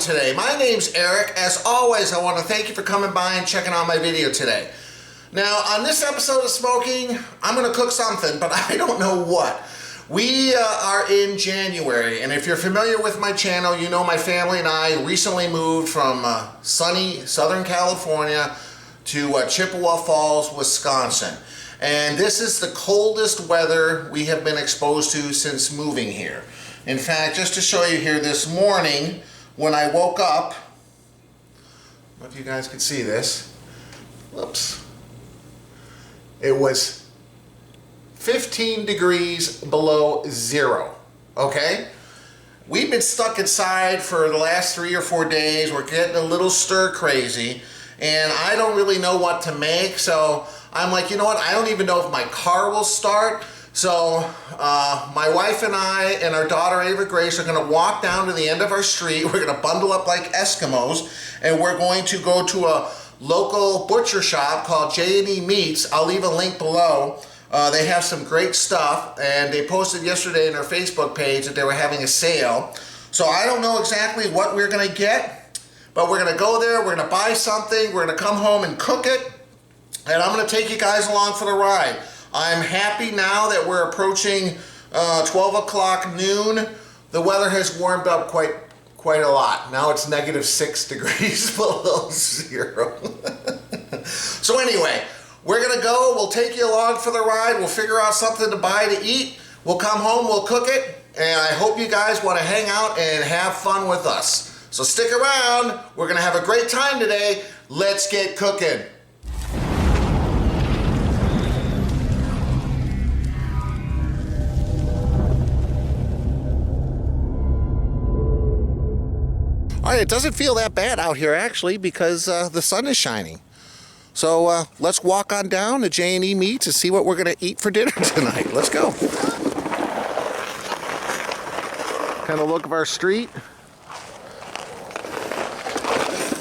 today? My name's Eric. As always, I want to thank you for coming by and checking out my video today. Now, on this episode of Smo'King, I'm going to cook something, but I don't know what. We are in January, and if you're familiar with my channel, you know my family and I recently moved from sunny Southern California to Chippewa Falls, Wisconsin. And this is the coldest weather we have been exposed to since moving here. In fact, just to show you here, this morning when I woke up, I don't know if you guys can see this. Whoops. It was 15 degrees below zero, okay? We've been stuck inside for the last 3 or 4 days. We're getting a little stir crazy, and I don't really know what to make, so I'm like, you know what? I don't even know if my car will start. So my wife and I and our daughter Ava Grace are gonna walk down to the end of our street. We're gonna bundle up like Eskimos, and we're going to go to a local butcher shop called J&E Meats. I'll leave a link below. They have some great stuff, and they posted yesterday in their Facebook page that they were having a sale. So I don't know exactly what we're gonna get, but we're gonna go there, we're gonna buy something, we're gonna come home and cook it, and I'm gonna take you guys along for the ride. I'm happy now that we're approaching 12 o'clock noon. The weather has warmed up quite a lot. Now it's -6 degrees below zero. So anyway, we're gonna go, we'll take you along for the ride, we'll figure out something to buy to eat, we'll come home, we'll cook it, and I hope you guys wanna hang out and have fun with us. So stick around, we're gonna have a great time today. Let's get cooking. All right, it doesn't feel that bad out here actually because the sun is shining. So let's walk on down to J&E Meats and see what we're gonna eat for dinner tonight. Let's go. Kind of look of our street.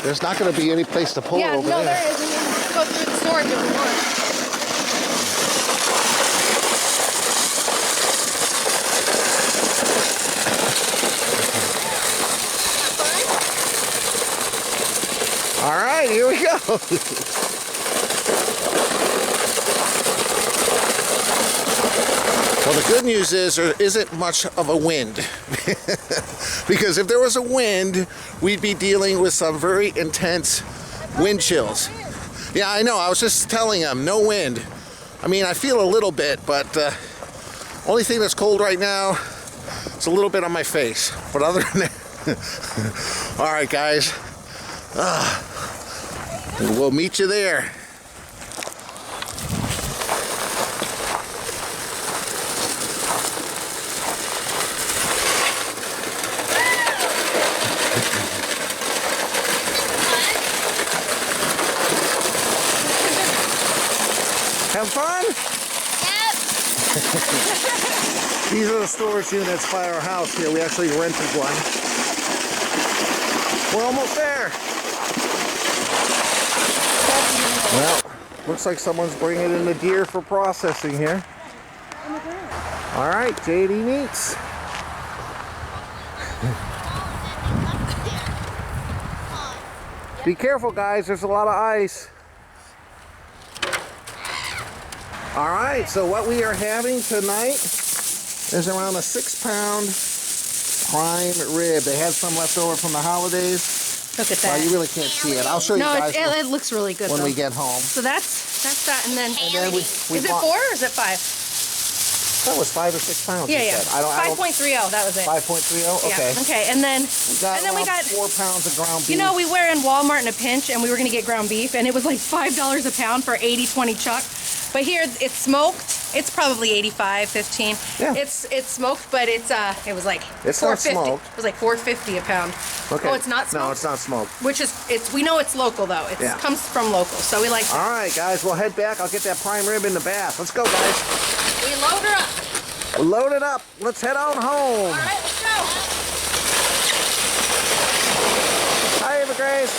There's not gonna be any place to pull over there. Yeah, no, there isn't. You can go through the store if you want. All right, here we go. Well, the good news is there isn't much of a wind. Because if there was a wind, we'd be dealing with some very intense wind chills. Yeah, I know. I was just telling them, no wind. I mean, I feel a little bit, but only thing that's cold right now is a little bit on my face. But other than that, all right, guys. We'll meet you there. Have fun? Yep. These are the storage units by our house here. We actually rented one. We're almost there. Well, looks like someone's bringing in the deer for processing here. All right, J&E Meats. Be careful, guys. There's a lot of ice. All right, so what we are having tonight is around a 6-pound prime rib. They had some left over from the holidays. Look at that. Well, you really can't see it. I'll show you guys it looks really good when though. we get home. So that's that, and then we is it 4 or is it 5? That was 5 or 6 pounds. Yeah, you yeah. said. 5.30. That was it. 5.30. Okay. Yeah. Okay, and then we got 4 pounds of ground beef. You know, we were in Walmart in a pinch, and we were gonna get ground beef, and it was like $5 a pound for 80-20 chuck. But here it's smoked. It's probably 85, 15. Yeah. It's smoked, but it was like It's not $4.50. smoked. It was like $4.50 a pound. Okay. Oh, it's not smoked? No, it's not smoked. Which is we know it's local though. It comes from local, so we like to. All right, guys, we'll head back. I'll get that prime rib in the bath. Let's go, guys. We load her up. We'll load it up. Let's head on home. All right, let's go. Hi, Ava Grace.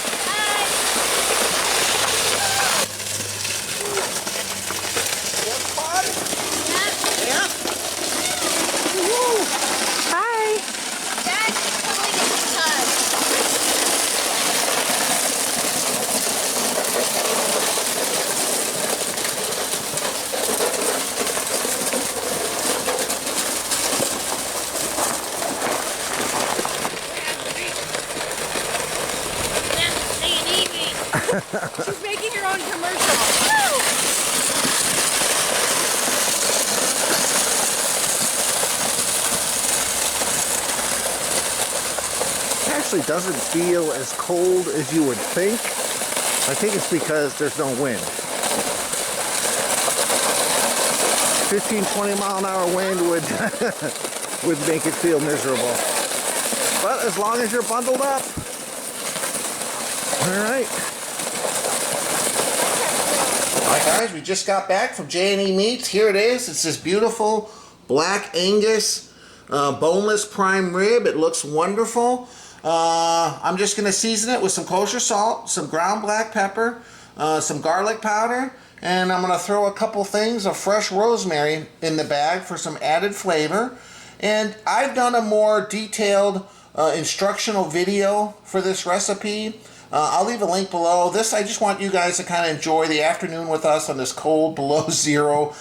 Hi. Dad, totally get the time. She's making her own commercial. Woo! It actually doesn't feel as cold as you would think. I think it's because there's no wind. 15-20 mile an hour wind would would make it feel miserable. But as long as you're bundled up. Alright. Alright guys, we just got back from J&E Meats. Here it is. It's this beautiful Black Angus boneless prime rib. It looks wonderful. I'm just going to season it with some kosher salt, some ground black pepper, some garlic powder, and I'm going to throw a couple things of fresh rosemary in the bag for some added flavor. And I've done a more detailed instructional video for this recipe. I'll leave a link below. This, I just want you guys to kind of enjoy the afternoon with us on this cold below zero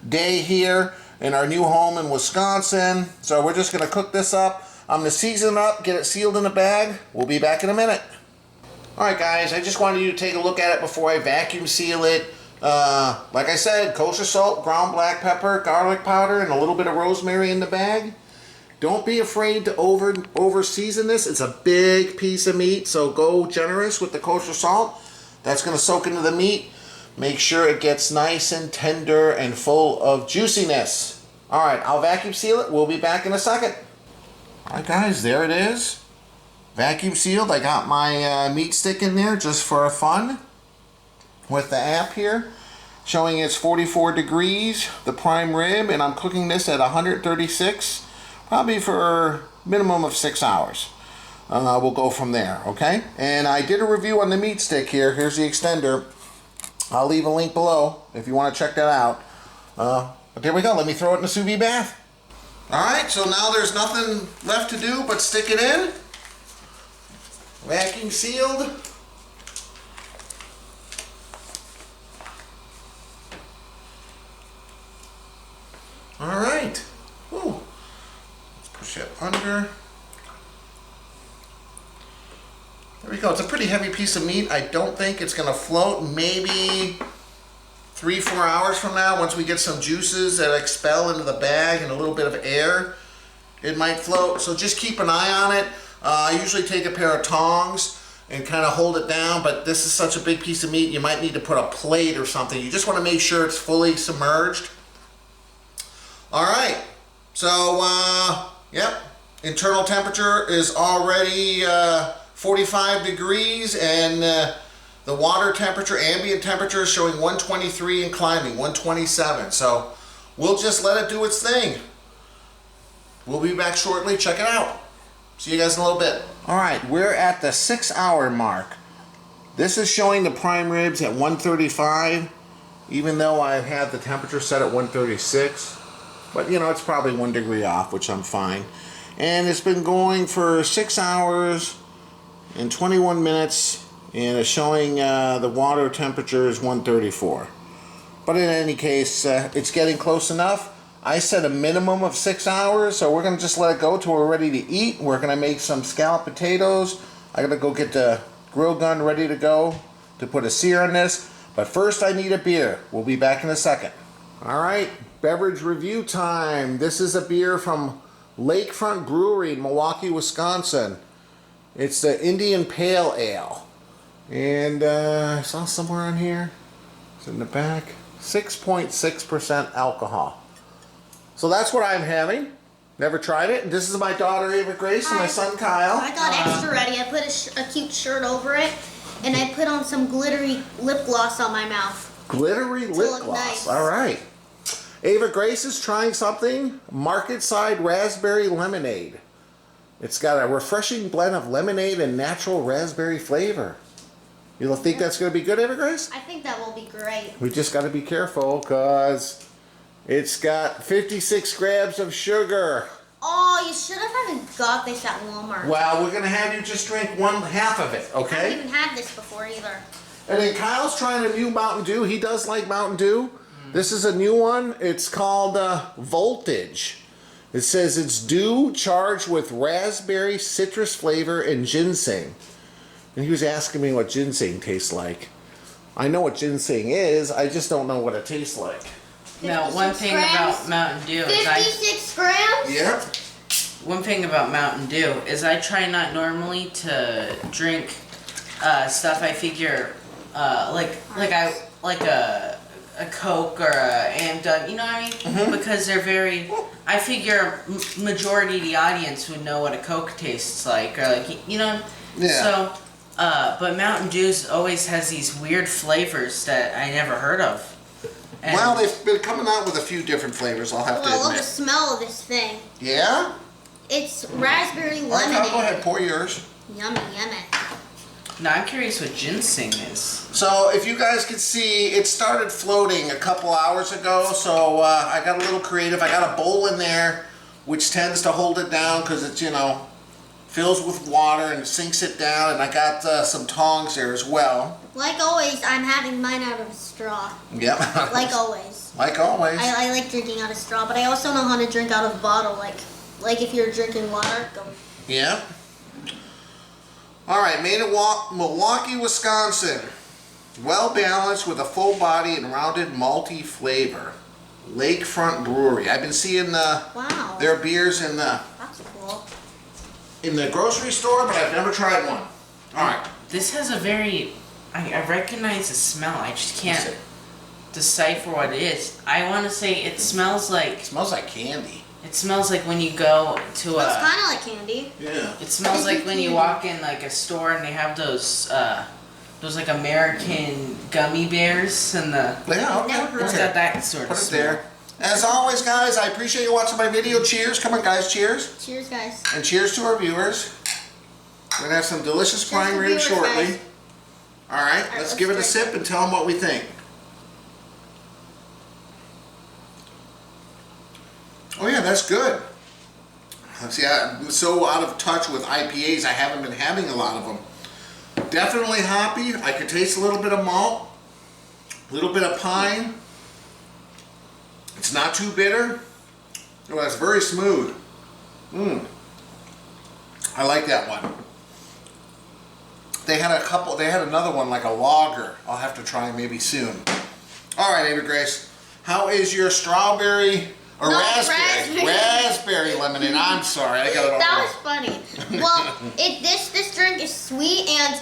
day here in our new home in Wisconsin. So we're just going to cook this up. I'm going to season it up, get it sealed in a bag. We'll be back in a minute. Alright guys, I just wanted you to take a look at it before I vacuum seal it. Like I said, kosher salt, ground black pepper, garlic powder, and a little bit of rosemary in the bag. Don't be afraid to over season this. It's a big piece of meat, so go generous with the kosher salt. That's going to soak into the meat. Make sure it gets nice and tender and full of juiciness. Alright, I'll vacuum seal it. We'll be back in a second. Alright guys, there it is. Vacuum sealed. I got my meat stick in there just for fun with the app here showing it's 44 degrees, the prime rib, and I'm cooking this at 136, probably for a minimum of 6 hours. We'll go from there, okay? And I did a review on the meat stick here. Here's the extender. I'll leave a link below if you want to check that out. But there we go. Let me throw it in a sous vide bath. Alright, so now there's nothing left to do but stick it in. Vacuum sealed. Alright. Let's push it under. There we go. It's a pretty heavy piece of meat. I don't think it's going to float. Maybe 3-4 hours from now, once we get some juices that expel into the bag and a little bit of air, it might float. So just keep an eye on it. I usually take a pair of tongs and kind of hold it down, but this is such a big piece of meat, you might need to put a plate or something. You just want to make sure it's fully submerged. Alright, so yep, internal temperature is already 45 degrees, and the water temperature, ambient temperature, is showing 123 and climbing, 127. So we'll just let it do its thing. We'll be back shortly. Check it out. See you guys in a little bit. Alright, we're at the 6 hour mark. This is showing the prime ribs at 135, even though I have the temperature set at 136. But you know, it's probably 1 degree off, which I'm fine. And it's been going for 6 hours and 21 minutes, and it's showing the water temperature is 134. But in any case, it's getting close enough. I said a minimum of 6 hours, so we're going to just let it go till we're ready to eat. We're going to make some scalloped potatoes. I got to go get the grill gun ready to go to put a sear on this. But first I need a beer. We'll be back in a second. Alright, beverage review time. This is a beer from Lakefront Brewery in Milwaukee, Wisconsin. It's the Indian Pale Ale. And I saw somewhere on here, it's in the back, 6.6% alcohol. So that's what I'm having. Never tried it. This is my daughter Ava Grace and my son Kyle. I got extra ready. I put a cute shirt over it, and I put on some glittery lip gloss on my mouth. Glittery lip gloss. Nice. All right. Ava Grace is trying something. Market Side Raspberry Lemonade. It's got a refreshing blend of lemonade and natural raspberry flavor. You don't think that's going to be good, Ava Grace? I think that will be great. We just got to be careful because it's got 56 grams of sugar. Oh, you should have got this at Walmart. Well, we're going to have you just drink 1/2 of it, okay? I haven't even had this before either. And then Kyle's trying a new Mountain Dew. He does like Mountain Dew. This is a new one. It's called Voltage. It says it's dew charged with raspberry, citrus flavor, and ginseng. And he was asking me what ginseng tastes like. I know what ginseng is, I just don't know what it tastes like. Now, one thing about Mountain Dew is 56 grams? Yep. one thing about Mountain Dew is I try not normally to drink stuff I figure like a Coke or a Amdun, you know what I mean? Mm-hmm. Because they're very. I figure majority of the audience would know what a Coke tastes like, or like you know. Yeah. So, but Mountain Dew always has these weird flavors that I never heard of. And Well, they've been coming out with a few different flavors, I'll have to I love the admit. smell of this thing. Yeah? It's raspberry Okay, lemonade. go ahead, pour yours. Yummy, yummy. now I'm curious what ginseng is. So, if you guys could see, it started floating a couple hours ago, so I got a little creative. I got a bowl in there, which tends to hold it down because it's, you know, fills with water and sinks it down, and I got some tongs there as well. Like always, I'm having mine out of a straw. Yep. Like always. Like always. I like drinking out of straw, but I also know how to drink out of a bottle. Like if you're drinking water, go. Yep. Alright, made in Milwaukee, Wisconsin. Well balanced with a full body and rounded malty flavor. Lakefront Brewery. I've been seeing Wow. their beers in the That's cool. grocery store, but I've never tried one. Alright. This has a very. I recognize the smell. I just can't decipher what it is. I want to say it smells like. It smells like candy. It smells like when you go to It's a. kind of like candy. Yeah. It smells like when you walk in like a store and they have those like American gummy bears and the. Yeah, okay. Never heard It's of got that sort of Put it smell. there. As always, guys, I appreciate you watching my video. Cheers. Come on, guys. Cheers. Cheers, guys. And cheers to our viewers. We're going to have some delicious Cheers prime to rib viewers, shortly. guys. Alright, let's let's give it a drink sip it. and tell them what we think. Oh yeah, that's good. See, I'm so out of touch with IPAs, I haven't been having a lot of them. Definitely hoppy. I could taste a little bit of malt, a little bit of pine. It's not too bitter. Oh, that's very smooth. I like that one. They had another one like a lager. I'll have to try maybe soon. All right, Ava Grace, how is your strawberry or No, raspberry? raspberry. Raspberry lemonade. I'm sorry, I got it all That wrong. was funny. Well, this drink is sweet and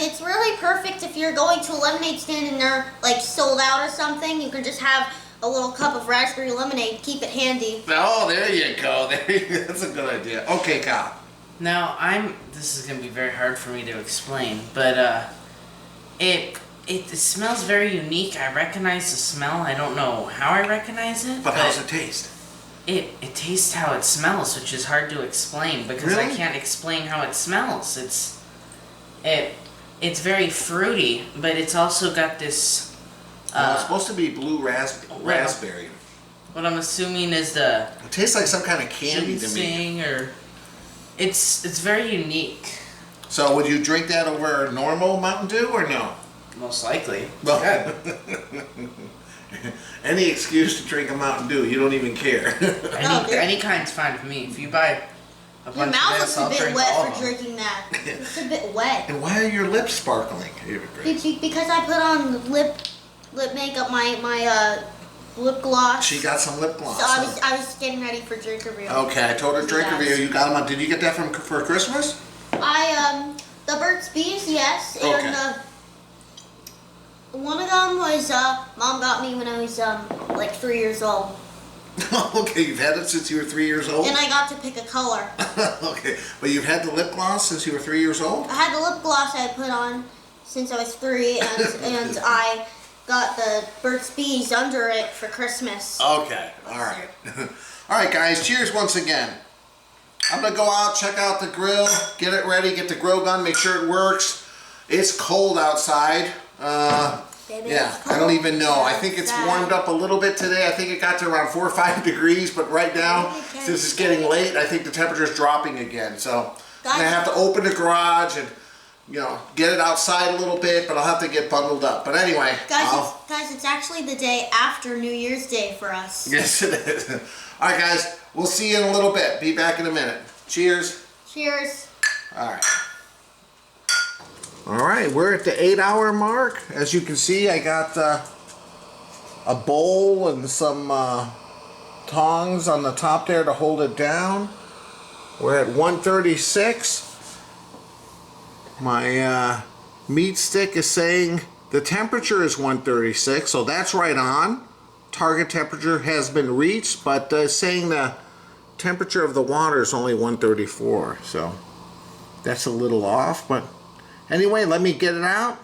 it's really perfect if you're going to a lemonade stand and they're like sold out or something. You can just have a little cup of raspberry lemonade. Keep it handy. Oh, there you go. That's a good idea. Okay, Kyle. Now this is gonna be very hard for me to explain, but it smells very unique. I recognize the smell. I don't know how I recognize it. But how does it taste? It tastes how it smells, which is hard to explain because I Really? can't explain how it smells. It's very fruity, but it's also got this It's supposed to be blue raspberry. what I'm assuming is the It tastes like some kind of candy to me. ginseng or it's very unique. So would you drink that over normal Mountain Dew or no? Most likely. Well, Good. any excuse to drink a Mountain Dew, you don't even care. Any kind's fine with me. If you buy a Your bunch mouth of looks this, a I'll bit drink all wet of for them. drinking that. It's a bit wet. And why are your lips sparkling, Ava Grace? Because I put on lip makeup, my lip gloss. She got some lip gloss. So I was getting ready for drink review. Okay, I told her drink review. You got them on. Did you get that for Christmas? The Burt's Bees, yes, Okay. and one of them was Mom got me when I was like 3 years old, Okay, you've had it since you were 3 years old? and I got to pick a color. Okay, but you've had the lip gloss since you were 3 years old? I had the lip gloss I put on since I was 3, and I got the Burt's Bees under it for Christmas. Okay, alright. Alright guys, cheers once again. I'm gonna go out, check out the grill, get it ready, get the grill gun, make sure it works. It's cold outside. Baby, Yeah, it's I don't cold. even know. I think it's warmed up a little bit today. I think it got to around 4 or 5 degrees, but right now, since it's getting late, I think the temperature's dropping again. So I'm gonna have to open the garage and, you know, get it outside a little bit, but I'll have to get bundled up. But anyway, Guys, it's actually the day after New Year's Day for us. yes it is. All right, guys, we'll see you in a little bit. Be back in a minute. Cheers. Cheers. All right. All right, we're at the 8-hour mark. As you can see, I got a bowl and some tongs on the top there to hold it down. We're at 136. My meat stick is saying the temperature is 136, so that's right on. Target temperature has been reached, but saying the temperature of the water is only 134, so that's a little off. But anyway, let me get it out.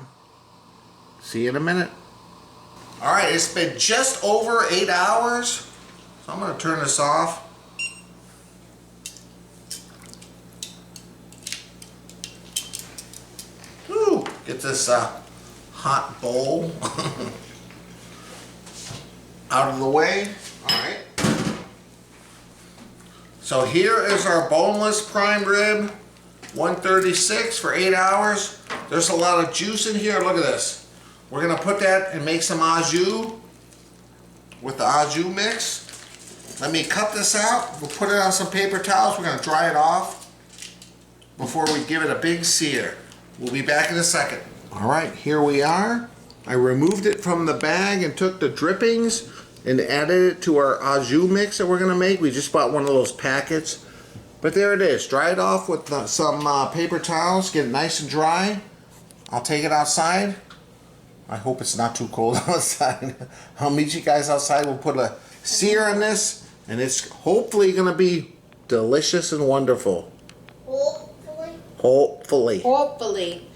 See you in a minute. All right, it's been just over 8 hours, so I'm going to turn this off. Woo, get this hot bowl out of the way. All right. So here is our boneless prime rib, 136 for 8 hours. There's a lot of juice in here. Look at this. We're gonna put that and make some au jus with the au jus mix. Let me cut this out. We'll put it on some paper towels. We're gonna dry it off before we give it a big sear. We'll be back in a second. All right, here we are. I removed it from the bag and took the drippings and added it to our au jus mix that we're gonna make. We just bought one of those packets. But there it is. Dry it off with some paper towels. Get it nice and dry. I'll take it outside. I hope it's not too cold outside. I'll meet you guys outside. We'll put a sear on this, and it's hopefully gonna be delicious and wonderful. Hopefully. Hopefully.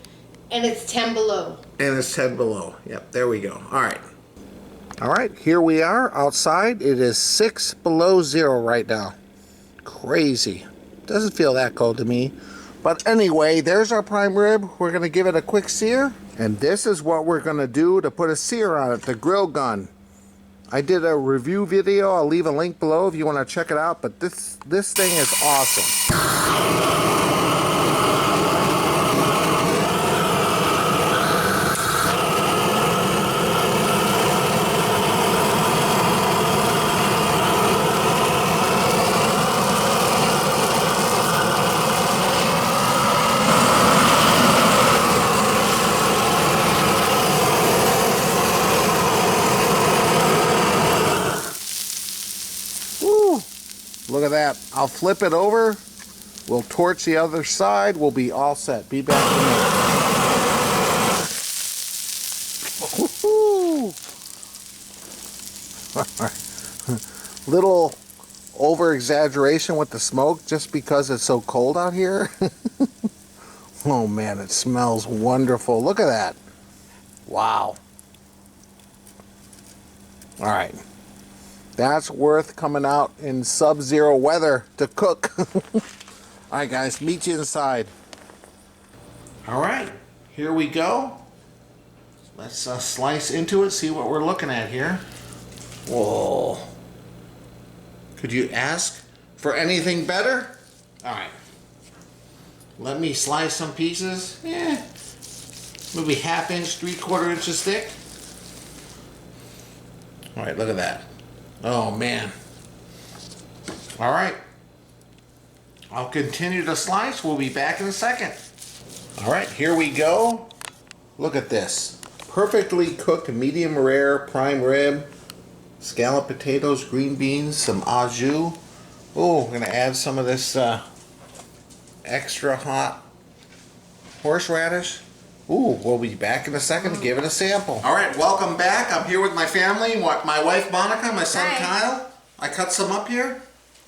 And it's 10 below. And it's 10 below. Yep, there we go. All right. All right, here we are outside. It is 6 below zero right now. Crazy. Doesn't feel that cold to me. But anyway, there's our prime rib. We're going to give it a quick sear. And this is what we're going to do to put a sear on it, the grill gun. I did a review video. I'll leave a link below if you want to check it out. But this thing is awesome. Look at that. I'll flip it over. We'll torch the other side. We'll be all set. Be back in a minute. Little over exaggeration with the smoke just because it's so cold out here. Oh man, it smells wonderful. Look at that. Wow. All right. That's worth coming out in sub-zero weather to cook. All right, guys, meet you inside. All right, here we go. Let's slice into it, see what we're looking at here. Whoa. Could you ask for anything better? All right. Let me slice some pieces. Maybe 1/2 inch, 3/4 inches thick. All right, look at that. Oh man. All right. I'll continue to slice. We'll be back in a second. All right, here we go. Look at this. Perfectly cooked medium rare prime rib, scalloped potatoes, green beans, some au jus. Oh, we're gonna add some of this extra hot horseradish. Ooh, we'll be back in a second to give it a sample. All right, welcome back. I'm here with my family, my wife Monica, my son Kyle. I cut some up here.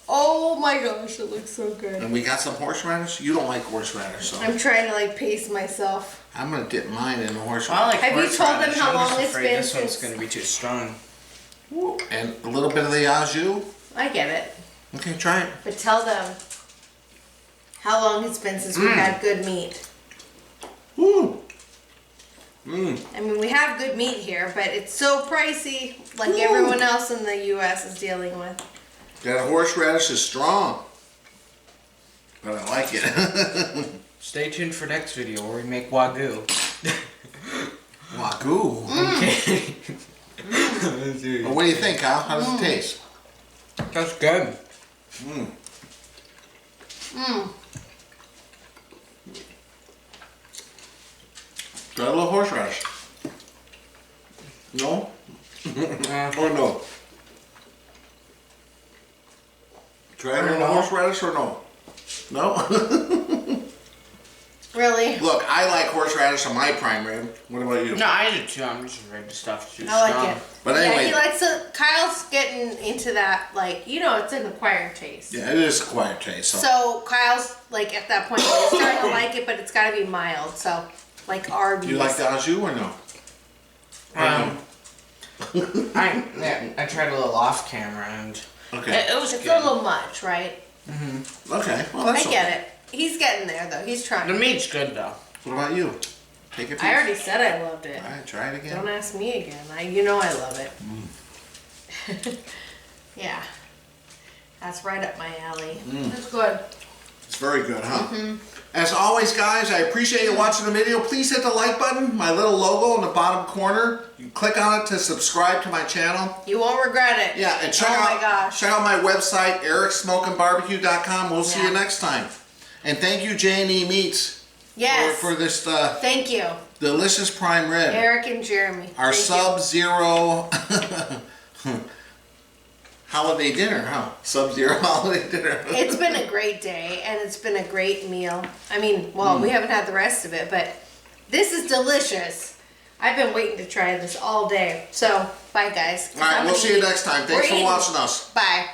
Oh my gosh, it looks so good. And we got some horseradish. You don't like horseradish, so I'm trying to like pace myself. I'm gonna dip mine in the horseradish. I like Have you told them how long it's been this since? one's gonna be too strong. Ooh, and a little bit of the au jus. I get it. Okay, try it. But tell them how long it's been since we've had good meat. Ooh. I mean, we have good meat here, but it's so pricey, like everyone else in the U.S. is dealing with. That horseradish is strong, but I like it. Stay tuned for next video where we make wagyu. Wagyu. Okay. Well, what do you think, Kyle? How does it taste? That's good. Try a little horseradish. No? Or no? Try a little horseradish or no? No? Really? Look, I like horseradish on my prime rib. What about you? No, I do too. I'm just afraid the stuff's too I strong. like it. But anyway. Yeah, he likes it. Kyle's getting into that, like, you know, it's an acquired taste. Yeah, it is a quiet taste. So Kyle's like at that point where he's starting to like it, but it's got to be mild. So like Arby's. Do you like the au jus or no? I tried a little off camera and Okay. it was It's good. a little much, right? Okay. Well, that's I get okay. it. He's getting there though. He's The trying. meat's good though. What about you? Take a piece. I already said I loved it. All right, try it again. Don't ask me again. You know I love it. Yeah. That's right up my alley. That's good. It's very good, huh? As always, guys, I appreciate you watching the video. Please hit the like button, my little logo in the bottom corner. You can click on it to subscribe to my channel. You won't regret it. Yeah, and check Oh out my gosh. check out my website, ericsmokingbbq.com. We'll see you Yeah. next time. And thank you, J&E Meats, Yes. for this Thank you, delicious prime rib. Eric and Jeremy. Our Thank you. Sub-Zero holiday dinner, huh? Sub-Zero holiday dinner. It's been a great day and it's been a great meal. I mean, well, we haven't had the rest of it, but this is delicious. I've been waiting to try this all day. So, bye guys. All right, we'll see you next time. Thanks We're for eating. watching us. Bye.